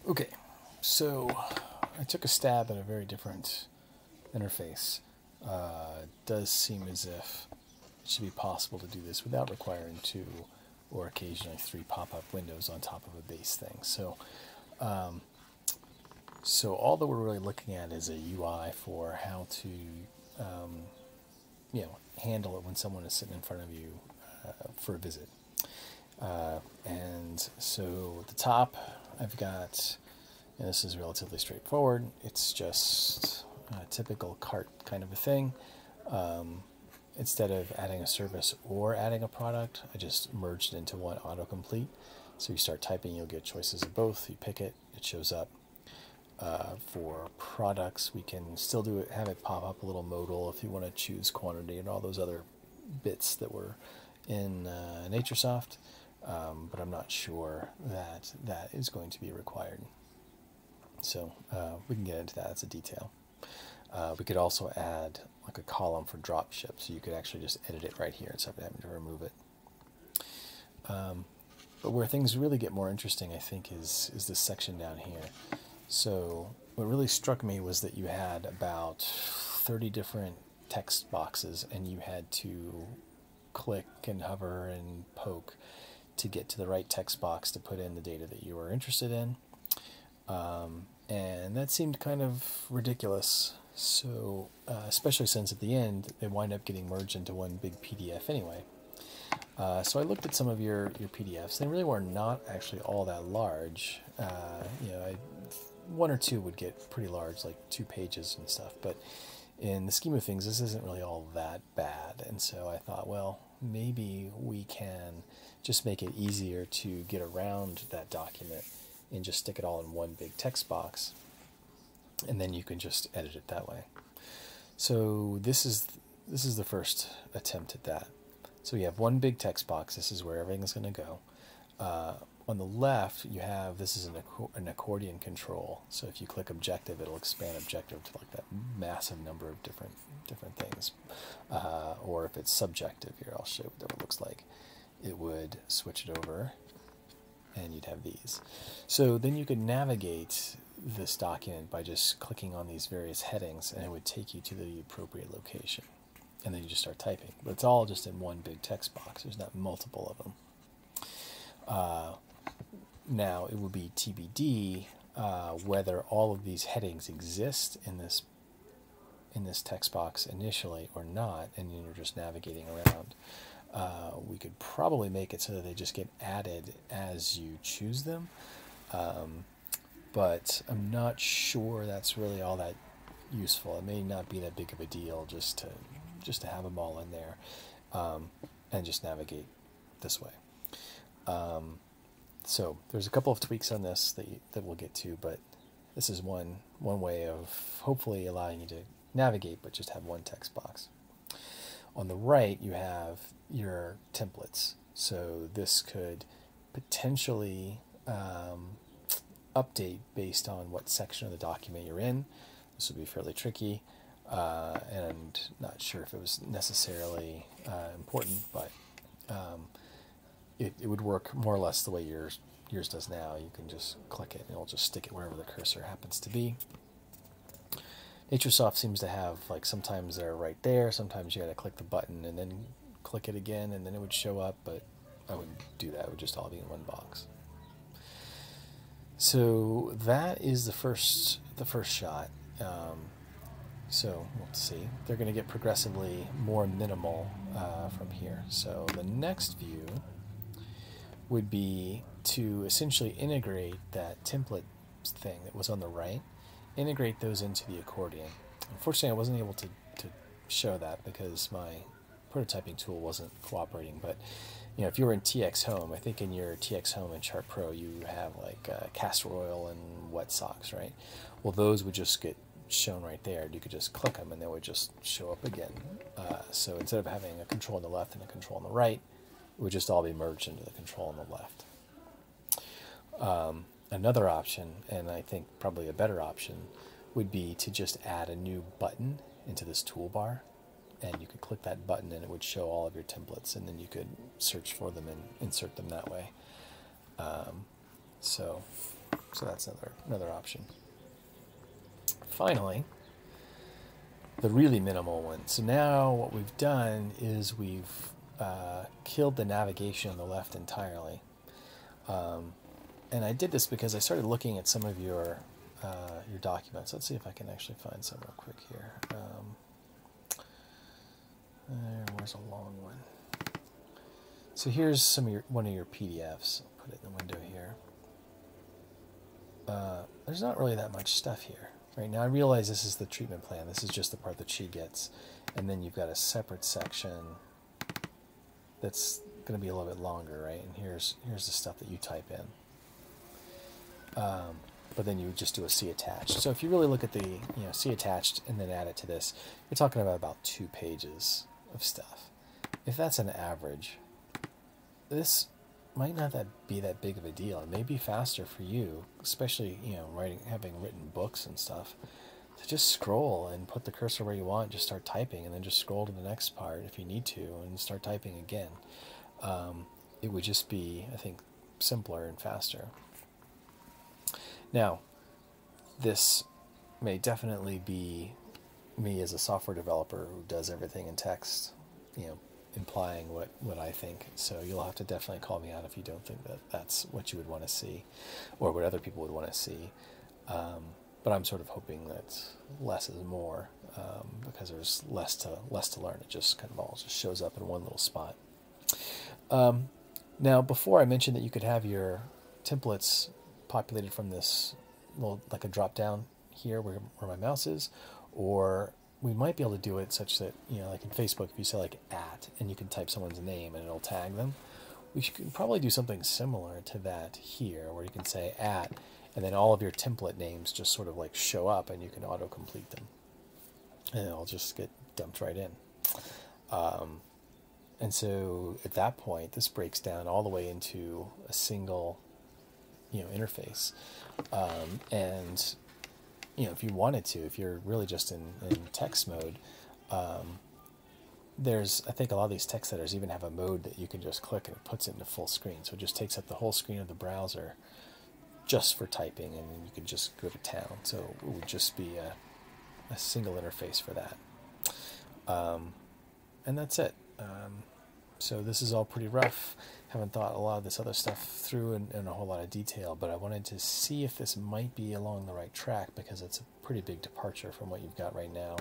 Okay, so I took a stab at a very different interface. It does seem as if it should be possible to do this without requiring two or occasionally three pop-up windows on top of a base thing. So all that we're really looking at is a UI for how to, handle it when someone is sitting in front of you for a visit. And so at the top, I've got, and this is relatively straightforward. It's just a typical cart kind of a thing. Instead of adding a service or adding a product, I just merged it into one autocomplete. So you start typing, you'll get choices of both. You pick it, it shows up. For products, we can still do it, have it pop up a little modal if you want to choose quantity and all those other bits that were in NatureSoft. But I'm not sure that that is going to be required. So we can get into that as a detail. We could also add like a column for drop ship, so you could actually just edit it right here instead of having to remove it. But where things really get more interesting, I think, is this section down here. So what really struck me was that you had about 30 different text boxes, and you had to click and hover and poke to get to the right text box to put in the data that you were interested in. And that seemed kind of ridiculous. So, especially since at the end, they wind up getting merged into one big PDF anyway. So I looked at some of your PDFs. They really were not actually all that large. One or two would get pretty large, like 2 pages and stuff. But in the scheme of things, this isn't really all that bad. And so I thought, well, maybe we can just make it easier to get around that document and just stick it all in one big text box. And then you can just edit it that way. So this is the first attempt at that. So we have one big text box. This is where everything's going to go. On the left, you have, this is an accordion control. So if you click objective, it'll expand objective to like that massive number of different things. Or if it's subjective, here I'll show you what that looks like. It would switch it over, and you'd have these. So then you could navigate this document by just clicking on these various headings, and it would take you to the appropriate location. And then you just start typing. But it's all just in one big text box. There's not multiple of them. Now, it would be TBD whether all of these headings exist in this text box initially or not, and you're just navigating around. We could probably make it so that they just get added as you choose them, but I'm not sure that's really all that useful. It may not be that big of a deal just to have them all in there, and just navigate this way. So there's a couple of tweaks on this that we'll get to, but this is one way of hopefully allowing you to navigate, but just have one text box. On the right, you have your templates. So this could potentially update based on what section of the document you're in. This would be fairly tricky, and not sure if it was necessarily important, but it would work more or less the way yours does now. You can just click it and it'll just stick it wherever the cursor happens to be. NatureSoft seems to have, like, sometimes they're right there, sometimes you gotta click the button and then click it again and then it would show up, but I wouldn't do that. It would just all be in one box. So that is the first shot. So let's see, they're going to get progressively more minimal from here. So the next view would be to essentially integrate that template thing that was on the right, integrate those into the accordion. Unfortunately, I wasn't able to show that because my prototyping tool wasn't cooperating, but if you were in TX Home, I think in your TX Home and Chart Pro, you have like castor oil and wet socks, right? Well, those would just get shown right there. You could just click them and they would just show up again. So instead of having a control on the left and a control on the right, it would just all be merged into the control on the left. Another option, and I think probably a better option, would be to just add a new button into this toolbar, and you could click that button and it would show all of your templates, and then you could search for them and insert them that way. So So that's another option. Finally, the really minimal one. So now what we've done is we've killed the navigation on the left entirely. And I did this because I started looking at some of your documents. Let's see if I can actually find some real quick here. Where's a long one? So here's one of your PDFs. I'll put it in the window here. There's not really that much stuff here. Right now I realize this is the treatment plan. This is just the part that she gets. And then you've got a separate section that's going to be a little bit longer, right? And here's the stuff that you type in. But then you just do a C attached. So if you really look at the C attached and then add it to this, you're talking about 2 pages of stuff. If that's an average, this might not be that big of a deal. It may be faster for you, especially having written books and stuff, to just scroll and put the cursor where you want, just start typing, and then just scroll to the next part if you need to, and start typing again. It would just be, I think, simpler and faster. Now, this may definitely be me as a software developer who does everything in text, implying what I think. So you'll have to definitely call me out if you don't think that that's what you would want to see, or what other people would want to see. But I'm sort of hoping that less is more, because there's less to learn. It just kind of all just shows up in one little spot. Now, before I mentioned that you could have your templates populated from this little, like a drop down here where my mouse is, or we might be able to do it such that, like in Facebook, if you say like @ and you can type someone's name and it'll tag them, we should probably do something similar to that here, where you can say @ and then all of your template names just sort of like show up and you can autocomplete them, and it'll just get dumped right in. And so at that point, this breaks down all the way into a single interface. And if you wanted to, if you're really just in text mode, there's, I think a lot of these text editors even have a mode that you can just click and it puts it into full screen. So it just takes up the whole screen of the browser just for typing, and you can just go to town. So it would just be a single interface for that. And that's it. So this is all pretty rough. Haven't thought a lot of this other stuff through in a whole lot of detail, but I wanted to see if this might be along the right track, because it's a pretty big departure from what you've got right now.